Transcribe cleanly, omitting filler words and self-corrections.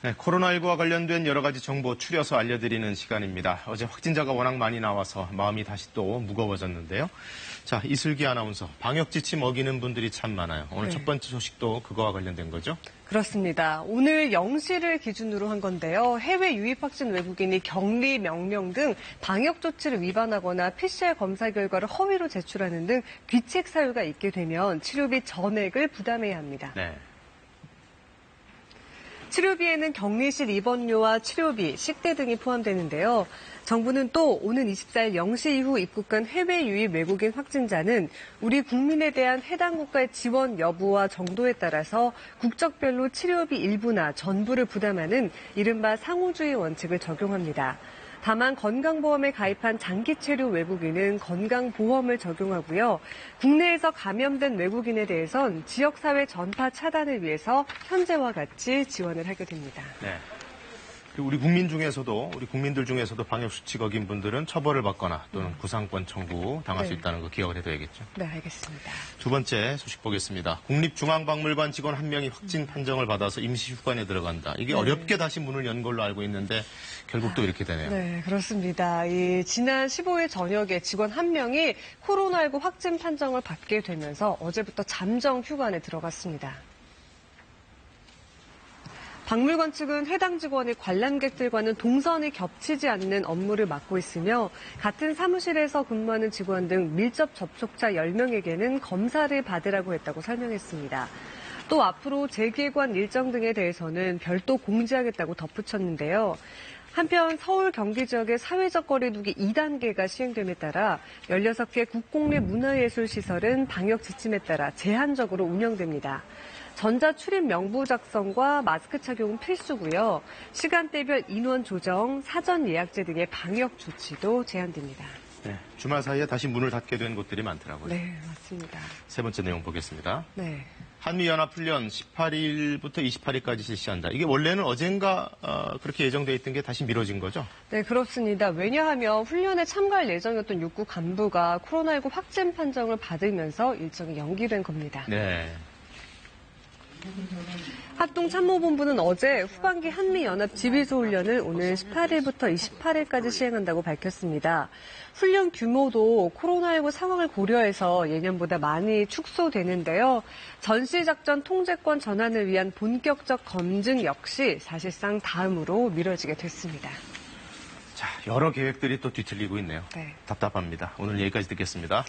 네, 코로나19와 관련된 여러 가지 정보 추려서 알려드리는 시간입니다. 어제 확진자가 워낙 많이 나와서 마음이 다시 또 무거워졌는데요. 자, 이슬기 아나운서, 방역 지침 어기는 분들이 참 많아요. 오늘 첫 번째 소식도 그거와 관련된 거죠? 그렇습니다. 오늘 0시를 기준으로 한 건데요. 해외 유입 확진 외국인이 격리 명령 등 방역 조치를 위반하거나 PCR 검사 결과를 허위로 제출하는 등 귀책 사유가 있게 되면 치료비 전액을 부담해야 합니다. 네. 치료비에는 격리실 입원료와 치료비, 식대 등이 포함되는데요. 정부는 또 오는 24일 0시 이후 입국한 해외 유입 외국인 확진자는 우리 국민에 대한 해당 국가의 지원 여부와 정도에 따라서 국적별로 치료비 일부나 전부를 부담하는 이른바 상호주의 원칙을 적용합니다. 다만 건강보험에 가입한 장기 체류 외국인은 건강보험을 적용하고요. 국내에서 감염된 외국인에 대해선 지역사회 전파 차단을 위해서 현재와 같이 지원을 하게 됩니다. 네. 그리고 우리 국민들 중에서도 방역수칙 어긴 분들은 처벌을 받거나 또는 구상권 청구 당할 수 있다는 거 기억을 해둬야겠죠. 네, 알겠습니다. 두 번째 소식 보겠습니다. 국립중앙박물관 직원 한 명이 확진 판정을 받아서 임시휴관에 들어간다. 이게 어렵게 다시 문을 연 걸로 알고 있는데 결국 또 이렇게 되네요. 네, 그렇습니다. 지난 15일 저녁에 직원 한 명이 코로나19 확진 판정을 받게 되면서 어제부터 잠정 휴관에 들어갔습니다. 박물관 측은 해당 직원이 관람객들과는 동선이 겹치지 않는 업무를 맡고 있으며 같은 사무실에서 근무하는 직원 등 밀접 접촉자 10명에게는 검사를 받으라고 했다고 설명했습니다. 또 앞으로 재개관 일정 등에 대해서는 별도 공지하겠다고 덧붙였는데요. 한편 서울 경기 지역의 사회적 거리두기 2단계가 시행됨에 따라 16개 국공립 문화예술시설은 방역 지침에 따라 제한적으로 운영됩니다. 전자출입 명부 작성과 마스크 착용은 필수고요. 시간대별 인원 조정, 사전 예약제 등의 방역 조치도 제한됩니다. 네, 주말 사이에 다시 문을 닫게 된 곳들이 많더라고요. 네, 맞습니다. 세 번째 내용 보겠습니다. 네. 한미연합훈련 18일부터 28일까지 실시한다. 이게 원래는 어젠가 그렇게 예정돼 있던 게 다시 미뤄진 거죠? 네, 그렇습니다. 왜냐하면 훈련에 참가할 예정이었던 육군 간부가 코로나19 확진 판정을 받으면서 일정이 연기된 겁니다. 네. 합동참모본부는 어제 후반기 한미연합 지휘소훈련을 오늘 18일부터 28일까지 시행한다고 밝혔습니다. 훈련 규모도 코로나19 상황을 고려해서 예년보다 많이 축소되는데요. 전시작전 통제권 전환을 위한 본격적 검증 역시 사실상 다음으로 미뤄지게 됐습니다. 자, 여러 계획들이 또 뒤틀리고 있네요. 네. 답답합니다. 오늘 여기까지 듣겠습니다.